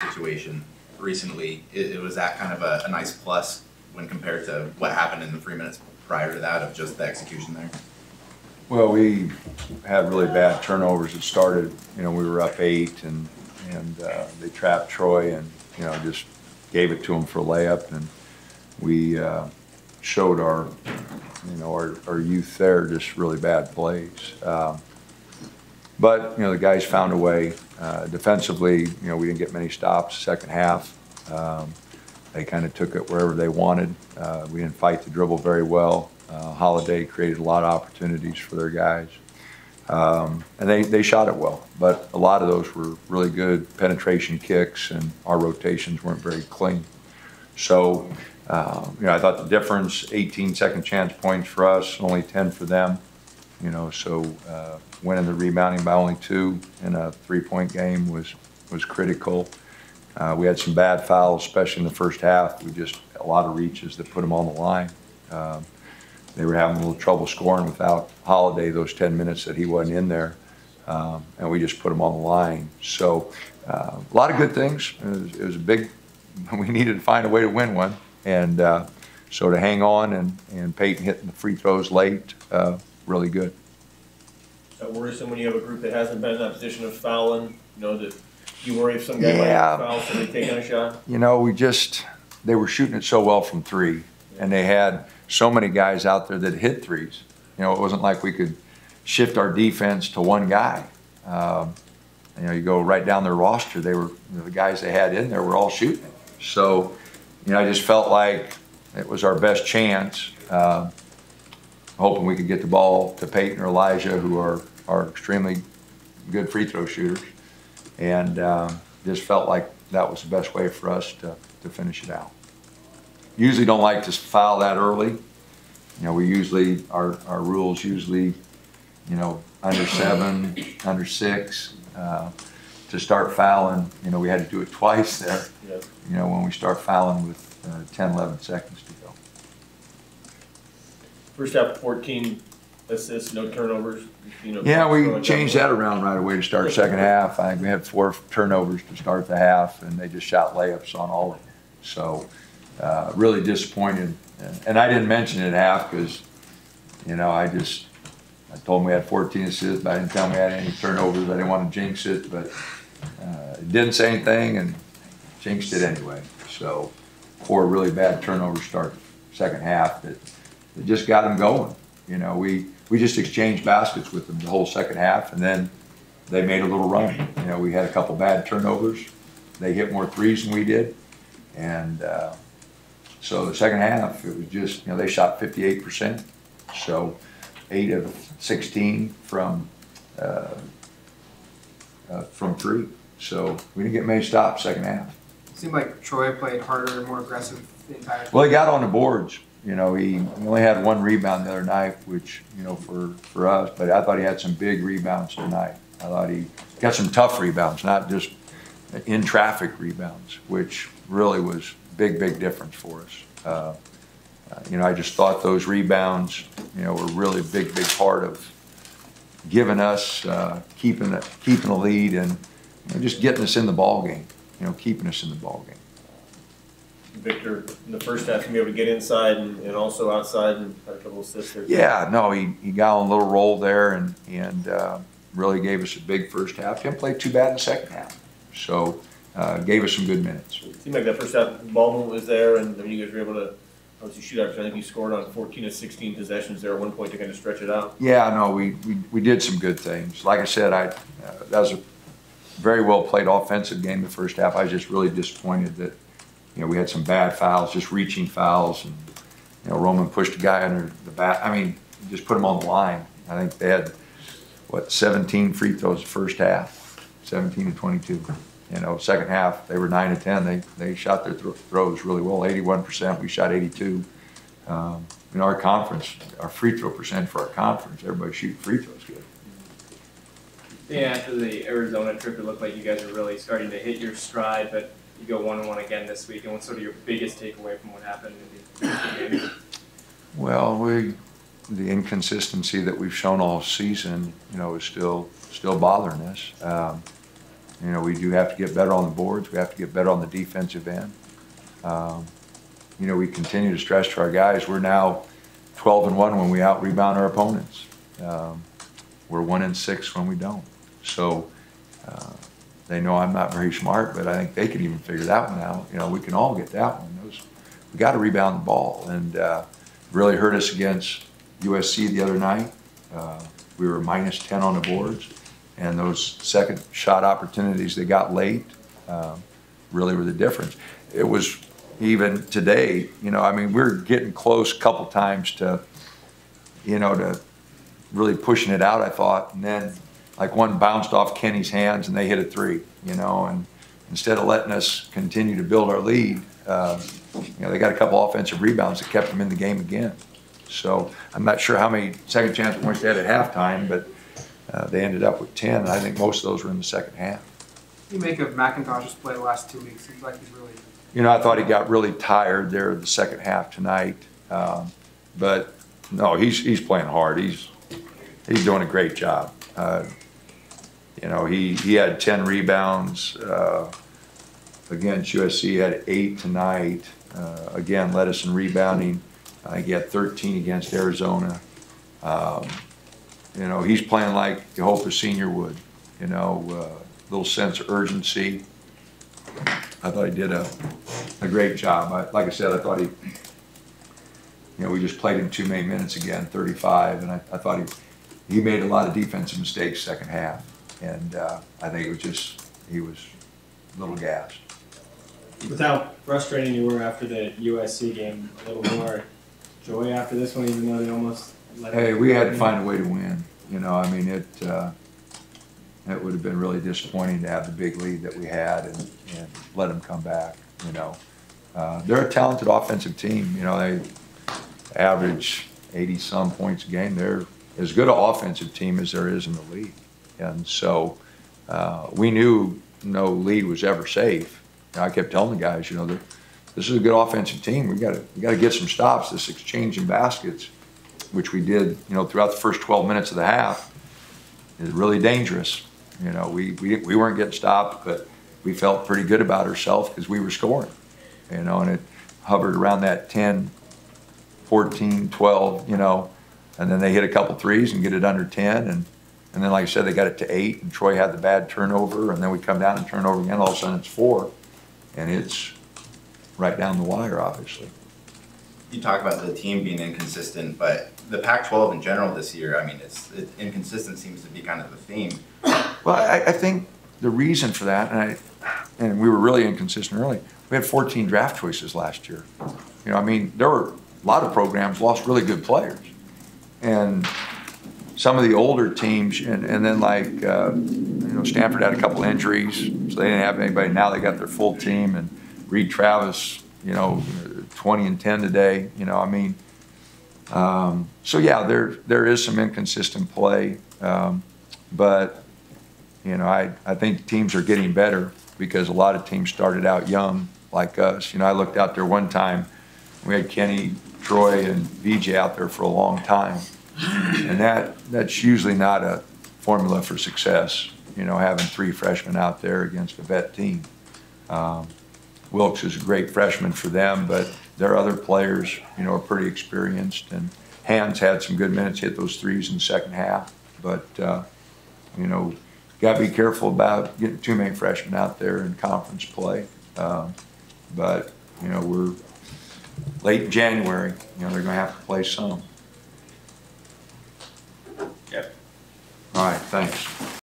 situation recently, it was that kind of a nice plus when compared to what happened in the 3 minutes prior to that of just the execution there? Well, we had really bad turnovers. It started, we were up 8 and they trapped Troy and, just gave it to them for a layup. And we showed our youth there just really bad plays. But, the guys found a way. Defensively, we didn't get many stops second half. They kind of took it wherever they wanted. We didn't fight the dribble very well. Holiday created a lot of opportunities for their guys. And they shot it well, but a lot of those were really good penetration kicks, and our rotations weren't very clean. So, I thought the difference, 18 second chance points for us, only 10 for them. So winning the rebounding by only 2 in a 3-point game was critical. We had some bad fouls, especially in the first half. A lot of reaches that put them on the line. They were having a little trouble scoring without Holiday those 10 minutes that he wasn't in there, and we just put them on the line. So a lot of good things. It was a big. We needed to find a way to win one, and so to hang on and Peyton hitting the free throws late, really good. Is that worrisome when you have a group that hasn't been in that position of fouling? That you worry if some guy might foul, so they take on a shot? They were shooting it so well from 3, and they had so many guys out there that hit threes. It wasn't like we could shift our defense to one guy. You go right down their roster, they were the guys they had in there were all shooting. So, I just felt like it was our best chance. Hoping we could get the ball to Peyton or Elijah, who are extremely good free throw shooters, and just felt like that was the best way for us to finish it out. Usually don't like to foul that early. We usually, our rules usually, under 7, under 6. To start fouling, we had to do it twice there, when we start fouling with 10, 11 seconds to go. First half, 14 assists, no turnovers. Yeah, we changed that around right away to start second half. I think we had 4 turnovers to start the half, and they just shot layups on all of them. So really disappointed. And I didn't mention it at half because, I told them we had 14 assists, but I didn't tell them we had any turnovers. I didn't want to jinx it, but didn't say anything and jinxed it anyway. So 4 really bad turnovers start second half that just got them going. We just exchanged baskets with them the whole second half, and then they made a little run. We had a couple bad turnovers. They hit more threes than we did, and so the second half it was just they shot 58%, so 8 of 16 from 3. So we didn't get many stops second half. It seemed like Troy played harder and more aggressive the entire time. Well, he got on the boards. He only had 1 rebound the other night, which, for us, but I thought he had some big rebounds tonight. I thought he got some tough rebounds, not just in traffic rebounds, which really was big difference for us. I just thought those rebounds, were really a big part of giving us, keeping a lead and just getting us in the ball game, keeping us in the ball game. Victor, in the first half, you be able to get inside and also outside and had a couple assists there. Yeah, no, he got on a little roll there and really gave us a big first half. Didn't play too bad in the second half, so gave us some good minutes. It seemed like that first half ball movement was there, and you guys were able to obviously shoot out. I think you scored on 14 of 16 possessions there at one point to kind of stretch it out. Yeah, no, we did some good things. Like I said, that was a very well played offensive game the first half. I was just really disappointed that we had some bad fouls, just reaching fouls, and Roman pushed a guy under the back. I mean, just put him on the line. I think they had 17 free throws the first half, 17 to 22. Second half they were 9 to 10. They shot their throws really well, 81%. We shot 82. In our conference, our free throw percent for our conference, everybody shooting free throws good. Yeah, after the Arizona trip, it looked like you guys are really starting to hit your stride, but you go 1-1 again this week. And what's sort of your biggest takeaway from what happened in the game? Well, the inconsistency that we've shown all season, is still bothering us. You know, we do have to get better on the boards. We have to get better on the defensive end. You know, we continue to stress to our guys, we're now 12-1 when we out-rebound our opponents. We're 1-6 when we don't. So they know I'm not very smart, but I think they can even figure that one out. You know, we can all get that one. We got to rebound the ball, and really hurt us against USC the other night. We were -10 on the boards, and those second shot opportunities they got late really were the difference. It was even today, you know, I mean, we're getting close a couple times to, you know, to really pushing it out, I thought, and then like one bounced off Kenny's hands and they hit a three, you know, and instead of letting us continue to build our lead, you know, they got a couple offensive rebounds that kept them in the game again. So I'm not sure how many second chance points they had at halftime, but they ended up with 10, and I think most of those were in the second half. What do you make of McIntosh's play the last 2 weeks? Seems like he's really... You know, I thought he got really tired there the second half tonight, but no, he's playing hard. He's doing a great job. You know, he had 10 rebounds against USC. He had 8 tonight. Again, led us in rebounding. I think he had 13 against Arizona. You know, he's playing like you hope a senior would. You know, little sense of urgency. I thought he did a great job. Like I said, I thought you know, we just played him too many minutes again, 35, and I thought he made a lot of defensive mistakes second half, and I think he was a little gassed. With how frustrating you were after the USC game, a little more joy after this one, even though they almost let Hey, we had to find a way to win. You know, I mean, it would have been really disappointing to have the big lead that we had and let them come back, you know. They're a talented offensive team. You know, they average 80-some points a game. They're as good an offensive team as there is in the league. And so we knew no lead was ever safe. You know, I kept telling the guys, you know, this is a good offensive team. We got to get some stops. This exchanging baskets, which we did, you know, throughout the first 12 minutes of the half, is really dangerous. You know, we weren't getting stopped, but we felt pretty good about ourselves because we were scoring. You know, and it hovered around that 10, 14, 12, you know, and then they hit a couple threes and get it under 10, and then, like I said, they got it to 8, and Troy had the bad turnover, and then we come down and turn over again. All of a sudden, it's 4, and it's right down the wire, obviously. You talk about the team being inconsistent, but the Pac-12 in general this year, I mean, inconsistent seems to be kind of the theme. Well, I think the reason for that, and we were really inconsistent early, we had 14 draft choices last year. You know, I mean, there were a lot of programs lost really good players. And some of the older teams, and then like, you know, Stanford had a couple injuries, so they didn't have anybody. Now they got their full team, and Reed Travis, you know, 20 and 10 today, you know, I mean, so yeah, there is some inconsistent play, but, you know, I think teams are getting better because a lot of teams started out young like us. You know, I looked out there one time, we had Kenny, Troy, and VJ out there for a long time, and that's usually not a formula for success, you know, having 3 freshmen out there against a vet team. Wilkes is a great freshman for them, but their other players, you know, are pretty experienced, and Hans had some good minutes, hit those threes in the second half, but, you know, got to be careful about getting too many freshmen out there in conference play. But, you know, we're late in January, you know, they're going to have to play some. Yep. All right, thanks.